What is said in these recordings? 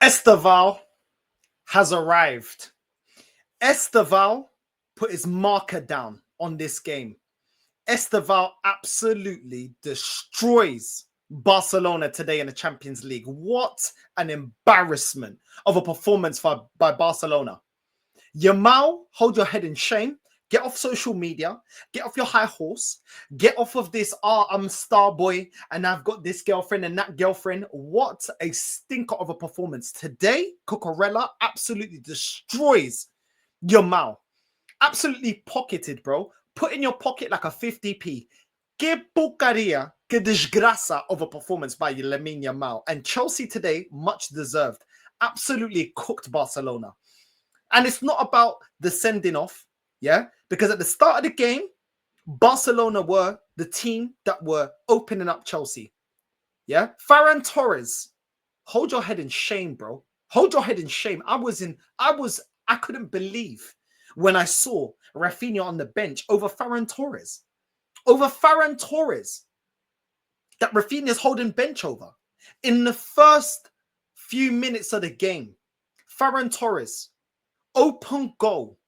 Estavao has arrived. Estavao put his marker down on this game. Estavao absolutely destroys Barcelona today in the Champions League. What an embarrassment of a performance by Barcelona. Yamal, hold your head in shame. Get off social media. Get off your high horse. Get off of this, I'm star boy and I've got this girlfriend and that girlfriend. What a stinker of a performance. Today, Cucurella absolutely destroys Yamal. Absolutely pocketed, bro. Put in your pocket like a 50p. Que porcaria, que desgraça of a performance by Lamine Yamal. And Chelsea today, much deserved. Absolutely cooked Barcelona. And it's not about the sending off, yeah? Because at the start of the game, Barcelona were the team that were opening up Chelsea, yeah? Ferran Torres, hold your head in shame, bro. Hold your head in shame. I couldn't believe when I saw Rafinha on the bench over Ferran Torres. Over Ferran Torres that Rafinha is holding bench over. In the first few minutes of the game, Ferran Torres, open goal.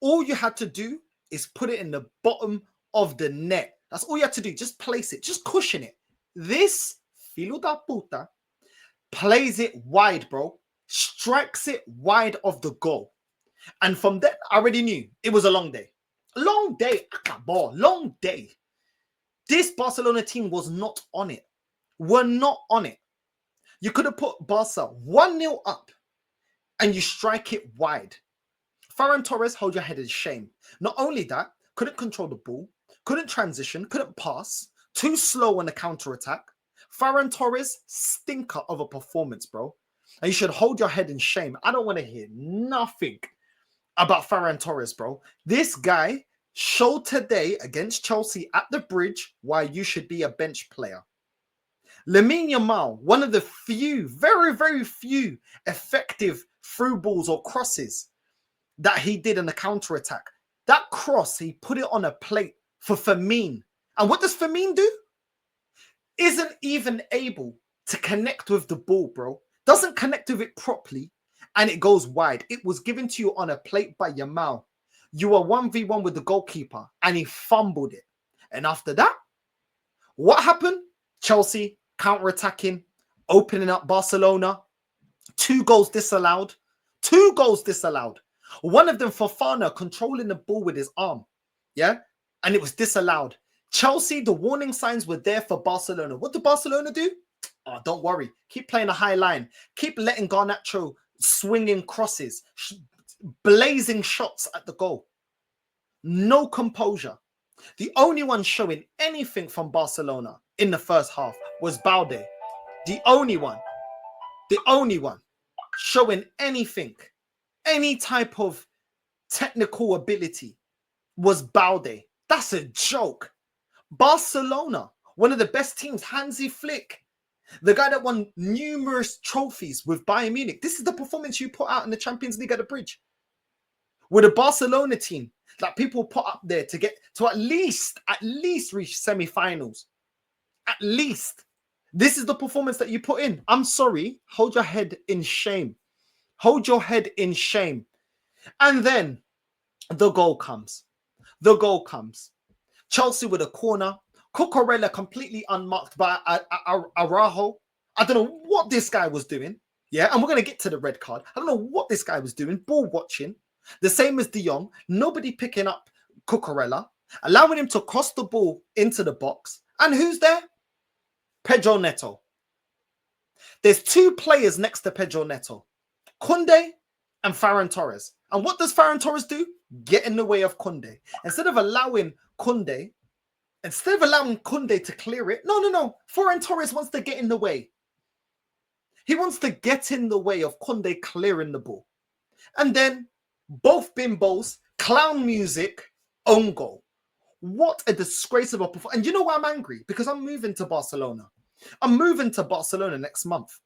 All you had to do is put it in the bottom of the net. That's all you had to do. Just place it. Just cushion it. This filo da puta plays it wide, bro. Strikes it wide of the goal. And from that, I already knew it was a long day. Long day. Long day. This Barcelona team was not on it. Were not on it. You could have put Barca 1-0 up and you strike it wide. Ferran Torres, hold your head in shame. Not only that, couldn't control the ball, couldn't transition, couldn't pass, too slow on the counter-attack. Ferran Torres, stinker of a performance, bro. And you should hold your head in shame. I don't want to hear nothing about Ferran Torres, bro. This guy showed today against Chelsea at the bridge why you should be a bench player. Lamine Yamal, one of the few, very, very few effective through balls or crosses that he did in the counter-attack. That cross, he put it on a plate for Firmino. And what does Firmino do? Isn't even able to connect with the ball, bro. Doesn't connect with it properly, and it goes wide. It was given to you on a plate by Yamal. You were 1v1 with the goalkeeper, and he fumbled it. And after that, what happened? Chelsea counter-attacking, opening up Barcelona. 2 goals disallowed. 2 goals disallowed. One of them, Fofana, controlling the ball with his arm. Yeah? And it was disallowed. Chelsea, the warning signs were there for Barcelona. What did Barcelona do? Oh, don't worry. Keep playing a high line. Keep letting Garnacho swinging crosses, blazing shots at the goal. No composure. The only one showing anything from Barcelona in the first half was Balde. The only one showing anything, any type of technical ability was Balde. That's a joke. Barcelona, one of the best teams, Hansi Flick, the guy that won numerous trophies with Bayern Munich. This is the performance you put out in the Champions League at the bridge. With a Barcelona team that people put up there to get to at least reach semi-finals. At least. This is the performance that you put in. I'm sorry. Hold your head in shame. Hold your head in shame. And then the goal comes. The goal comes. Chelsea with a corner. Cucurella completely unmarked by Araujo. I don't know what this guy was doing. Yeah, and we're going to get to the red card. I don't know what this guy was doing. Ball watching. The same as De Jong. Nobody picking up Cucurella. Allowing him to cross the ball into the box. And who's there? Pedro Neto. There's 2 players next to Pedro Neto. Koundé and Ferran Torres. And what does Ferran Torres do? Get in the way of Koundé. Instead of allowing Koundé to clear it, no. Ferran Torres wants to get in the way. He wants to get in the way of Koundé clearing the ball. And then both bimbos, clown music, own goal. What a disgrace of a performance. And you know why I'm angry? Because I'm moving to Barcelona. I'm moving to Barcelona next month.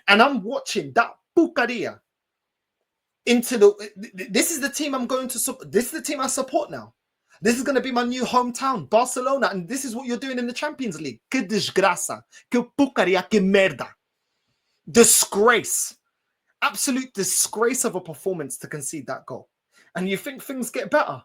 And I'm watching that porcaria into this is the team I'm going to support. This is the team I support now. This is going to be my new hometown, Barcelona. And this is what you're doing in the Champions League. Que desgraça. Que porcaria. Que merda. Disgrace. Absolute disgrace of a performance to concede that goal. And you think things get better?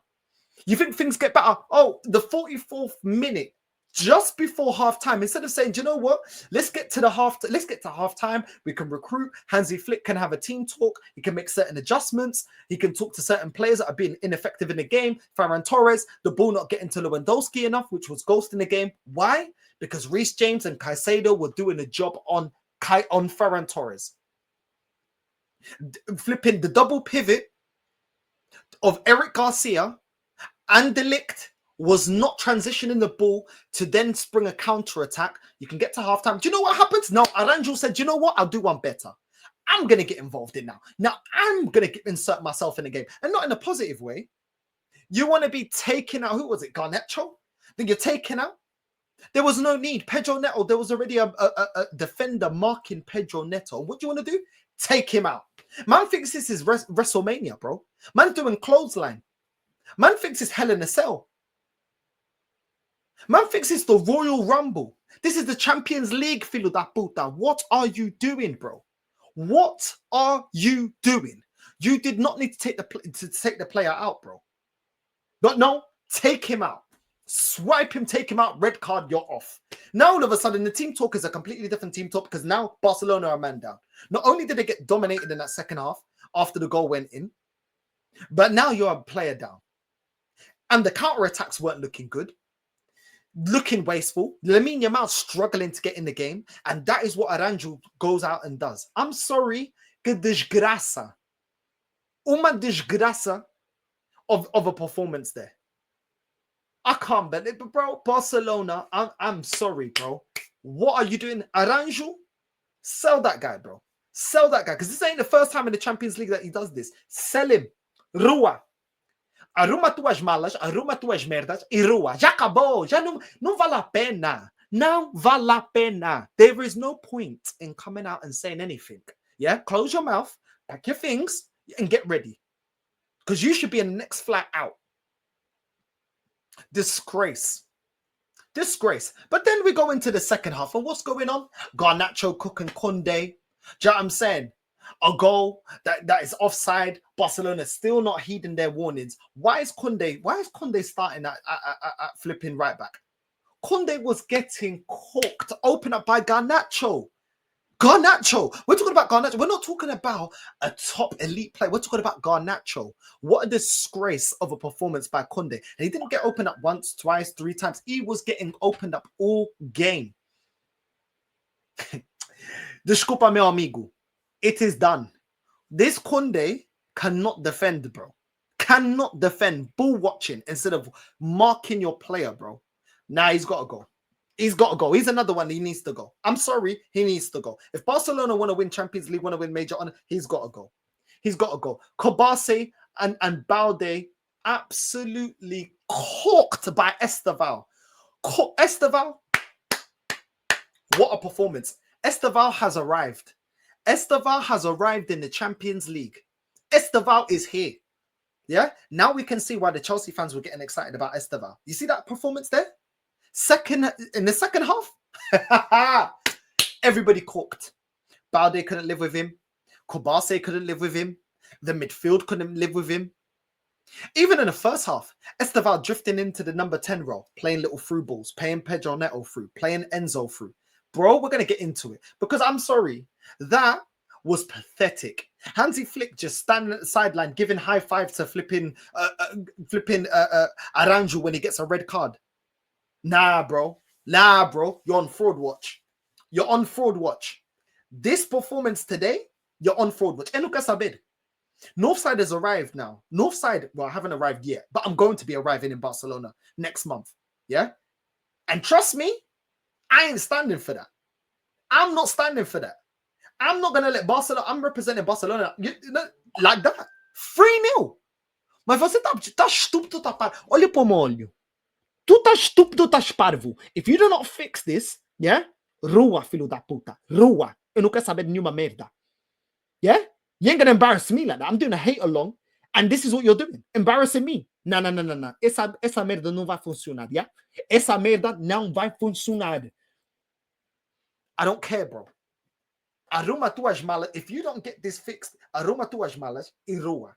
You think things get better? Oh, the 44th minute, just before halftime, instead of saying, do you know what? Let's get to halftime. We can recruit. Hansi Flick can have a team talk. He can make certain adjustments. He can talk to certain players that are being ineffective in the game. Ferran Torres, the ball not getting to Lewandowski enough, which was ghosting the game. Why? Because Reece James and Caicedo were doing a job on Ferran Torres. Flipping the double pivot of Eric Garcia and De Ligt was not transitioning the ball to then spring a counter attack. You can get to halftime. Do you know what happens? No, Aranjo said, do you know what? I'll do one better. I'm going to get involved in now. Now I'm going to insert myself in the game, and not in a positive way. You want to be taking out, who was it? Garnacho? Then you're taking out. There was no need. Pedro Neto, there was already a defender marking Pedro Neto. What do you want to do? Take him out. Man thinks this is WrestleMania, bro. Man doing clothesline. Man thinks it's Hell in a Cell. Man thinks it's the Royal Rumble. This is the Champions League, filo da puta. What are you doing, bro? What are you doing? You did not need to take the player out, bro. But no, take him out. Swipe him, take him out, red card, you're off. Now all of a sudden the team talk is a completely different team talk because now Barcelona are man down. Not only did they get dominated in that second half after the goal went in, but now you're a player down. And the counter-attacks weren't looking good. Looking wasteful. Lamine Yamal struggling to get in the game. And that is what Aranjo goes out and does. I'm sorry. Que desgraça. Uma desgraça of a performance there. I can't believe it, bro. Barcelona, I'm sorry, bro. What are you doing? Aranjo, sell that guy, bro. Sell that guy. Because this ain't the first time in the Champions League that he does this. Sell him. Rua. Arruma tuas malas, arruma tuas merdas e rua. Já acabou. Já não vale a pena. Não vale a pena. There is no point in coming out and saying anything. Yeah? Close your mouth, pack your things, and get ready. Because you should be in the next flight out. Disgrace. Disgrace. But then we go into the second half. And what's going on? Garnacho, Cook, and Conde. Do you know what I'm saying? A goal that is offside. Barcelona still not heeding their warnings. Why is Conde starting at flipping right back? Conde was getting cooked, open up by Garnacho. Garnacho. We're talking about Garnacho. We're not talking about a top elite player. We're talking about Garnacho. What a disgrace of a performance by Conde. And he didn't get opened up once, twice, 3 times. He was getting opened up all game. Desculpa, meu amigo. It is done. This Conde cannot defend, bro. Cannot defend. Ball watching instead of marking your player, bro. Nah, he's got to go. He's got to go. He's another one. He needs to go. I'm sorry. He needs to go. If Barcelona want to win Champions League, want to win major honor, he's got to go. He's got to go. Kobase and Balde absolutely cooked by Estavao. Estavao, what a performance. Estavao has arrived. Estavao has arrived in the Champions League. Estavao is here. Yeah? Now we can see why the Chelsea fans were getting excited about Estavao. You see that performance there? In the second half, everybody cooked. Balde couldn't live with him. Kobase couldn't live with him. The midfield couldn't live with him. Even in the first half, Estavao drifting into the number 10 role, playing little through balls, playing Pedro Neto through, playing Enzo through. Bro, we're going to get into it. Because I'm sorry, that was pathetic. Hansi Flick just standing at the sideline, giving high five to flipping Aranjo when he gets a red card. Nah, bro. You're on fraud watch. You're on fraud watch. This performance today, you're on fraud watch. And look at Sabid. Northside has arrived now. Northside, well, I haven't arrived yet, but I'm going to be arriving in Barcelona next month. Yeah? And trust me, I ain't standing for that. I'm not standing for that. I'm not going to let Barcelona, I'm representing Barcelona like that. 3-0. Mas você tá estúpido, tá parvo. Olha pro meu olho. Tu tá estúpido, tá parvo. If you do not fix this, yeah? Rua, filho da puta. Rua. Eu não quero saber de nenhuma merda. Yeah? You ain't going to embarrass me like that. I'm doing a hate along. And this is what you're doing. Embarrassing me. Não. Essa merda não vai funcionar, yeah? Essa merda não vai funcionar. I don't care, bro. Aruma tu as malas. If you don't get this fixed, aruma tu as malas, irua.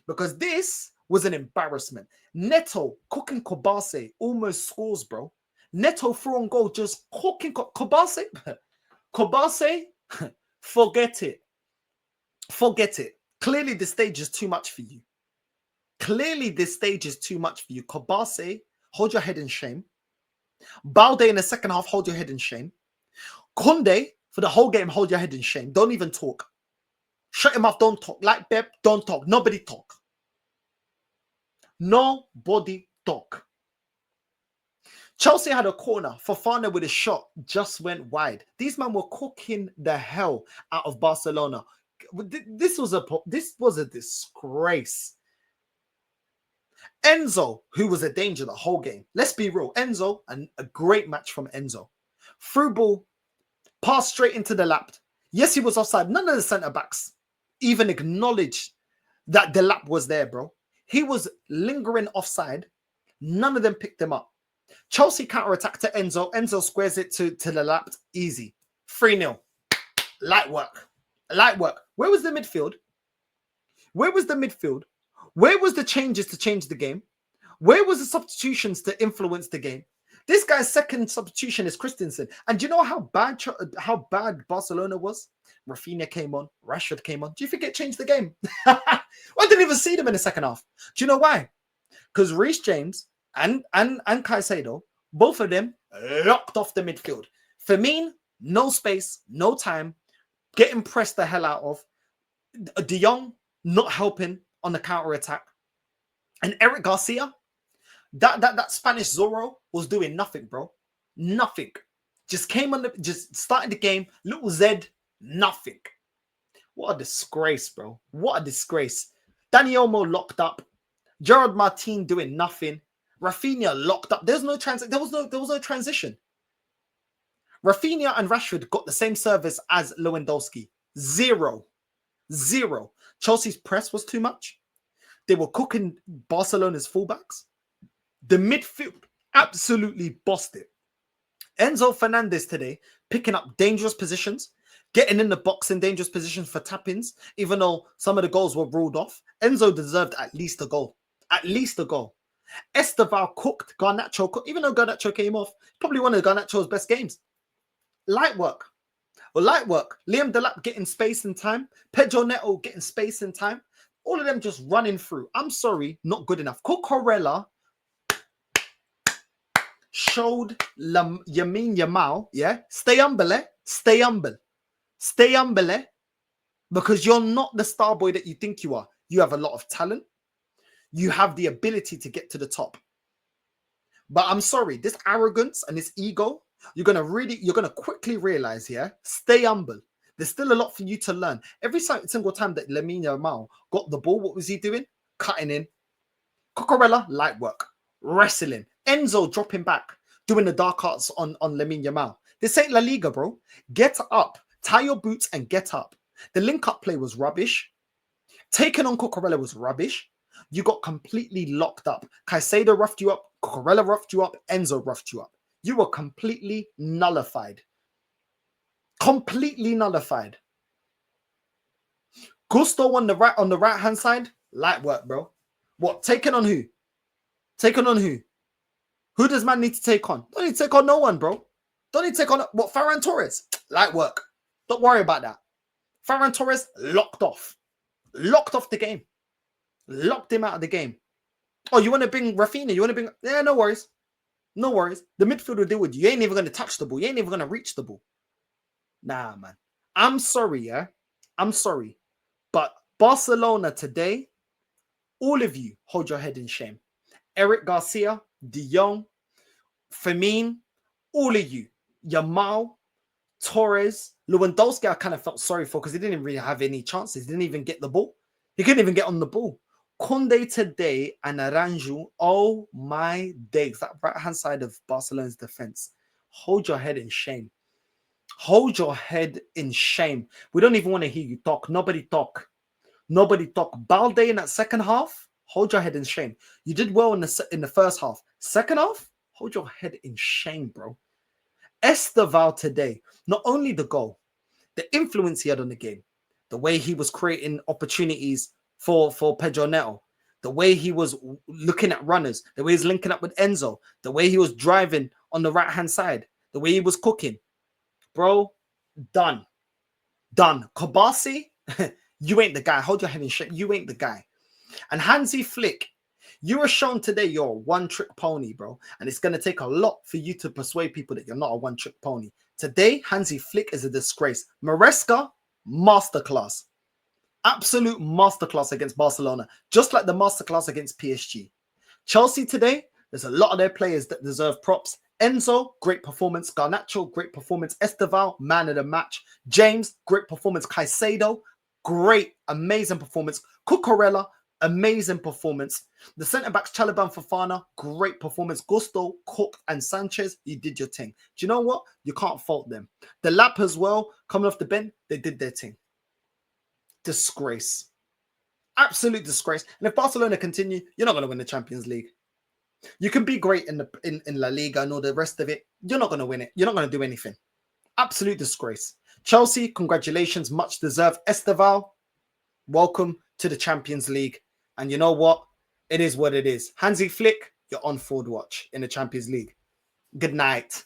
Because this was an embarrassment. Neto cooking Kobase almost scores, bro. Neto threw on goal, just cooking Kobase. Kobase, forget it. Forget it. Clearly, the stage is too much for you. Clearly, this stage is too much for you. Kobase, hold your head in shame. Balde in the second half, hold your head in shame. Kunde, for the whole game, hold your head in shame. Don't even talk. Shut him off. Don't talk. Like Pep, don't talk. Nobody talk. Nobody talk. Chelsea had a corner. Fofana with a shot just went wide. These men were cooking the hell out of Barcelona. This was a disgrace. Enzo, who was a danger the whole game. Let's be real. Enzo, and a great match from Enzo. Through ball, passed straight into the lap. Yes, he was offside. None of the centre-backs even acknowledged that the lap was there, bro. He was lingering offside. None of them picked him up. Chelsea counter-attack to Enzo. Enzo squares it to the lap. Easy. 3-0. Light work. Light work. Where was the midfield? Where was the midfield? Where was the changes to change the game? Where was the substitutions to influence the game? This guy's second substitution is Christensen. And do you know how bad Barcelona was? Rafinha came on. Rashford came on. Do you think it changed the game? I didn't even see them in the second half. Do you know why? Because Reece James and Caicedo, both of them locked off the midfield. Firmino, no space, no time, getting pressed the hell out of. De Jong not helping on the counter attack, and Eric Garcia, that Spanish Zorro was doing nothing, bro. Nothing. Just came on just started the game. Little Z, nothing. What a disgrace, bro. What a disgrace. Dani Olmo locked up. Gerard Martin doing nothing. Rafinha locked up. There was no transition. Rafinha and Rashford got the same service as Lewandowski. Zero. Chelsea's press was too much. They were cooking Barcelona's fullbacks. The midfield absolutely bossed it. Enzo Fernandez today picking up dangerous positions, getting in the box in dangerous positions for tap-ins, even though some of the goals were ruled off. Enzo deserved at least a goal. At least a goal. Estavao cooked. Garnacho cooked. Even though Garnacho came off, probably one of Garnacho's best games. Light work. Liam Delap getting space and time. Pedro Neto getting space and time. All of them just running through. I'm sorry, not good enough. Cucurella showed Yamal, yeah? Stay humble. Because you're not the star boy that you think you are. You have a lot of talent. You have the ability to get to the top. But I'm sorry, this arrogance and this ego, you're gonna quickly realize, yeah? Stay humble. There's still a lot for you to learn. Every single time that Lamine Yamal got the ball, what was he doing? Cutting in. Cucurella, light work. Wrestling. Enzo dropping back, doing the dark arts on Lamine Yamal. This ain't La Liga, bro. Get up. Tie your boots and get up. The link-up play was rubbish. Taking on Cucurella was rubbish. You got completely locked up. Caicedo roughed you up. Cucurella roughed you up. Enzo roughed you up. You were completely nullified. Completely nullified. Gusto on the right hand side, light work, bro. What? Taking on who? Taking on who? Who does man need to take on? Don't need to take on no one, bro. Don't need to take on what? Ferran Torres, light work. Don't worry about that. Ferran Torres locked off the game. Locked him out of the game. Oh, you want to bring Rafinha? You want to bring? Yeah, no worries. No worries. The midfield will deal with you. You ain't even going to touch the ball. You ain't even going to reach the ball. Nah, man. I'm sorry, yeah? I'm sorry. But Barcelona today, all of you hold your head in shame. Eric Garcia, De Jong, Firmino, all of you. Yamal, Torres, Lewandowski, I kind of felt sorry for because he didn't really have any chances. He didn't even get the ball. He couldn't even get on the ball. Conde today and Aranju, oh my days. That right-hand side of Barcelona's defense. Hold your head in shame. Hold your head in shame. We don't even want to hear you talk. Nobody talk. Nobody talk. Balde in that second half, hold your head in shame. You did well in the first half. Second half, hold your head in shame, bro. Estavao today, not only the goal, the influence he had on the game, the way he was creating opportunities for Pedro Neto, the way he was looking at runners, the way he's linking up with Enzo, the way he was driving on the right-hand side, the way he was cooking. Bro, done. Done. Kabasi, you ain't the guy. Hold your head in shape. You ain't the guy. And Hansi Flick, you were shown today you're a one-trick pony, bro. And it's going to take a lot for you to persuade people that you're not a one-trick pony. Today, Hansi Flick is a disgrace. Maresca, masterclass. Absolute masterclass against Barcelona. Just like the masterclass against PSG. Chelsea today, there's a lot of their players that deserve props. Enzo, great performance. Garnacho, great performance. Estavao, man of the match. James, great performance. Caicedo, great, amazing performance. Cucurella, amazing performance. The centre-backs, Saliba and Fofana, great performance. Gusto, Cook, and Sanchez, you did your thing. Do you know what? You can't fault them. The Lap as well, coming off the bench, they did their thing. Disgrace. Absolute disgrace. And if Barcelona continue, you're not going to win the Champions League. You can be great in La Liga and all the rest of it. You're not going to win it. You're not going to do anything. Absolute disgrace. Chelsea, congratulations. Much deserved. Estavao, welcome to the Champions League. And you know what? It is what it is. Hansi Flick, you're on forward watch in the Champions League. Good night.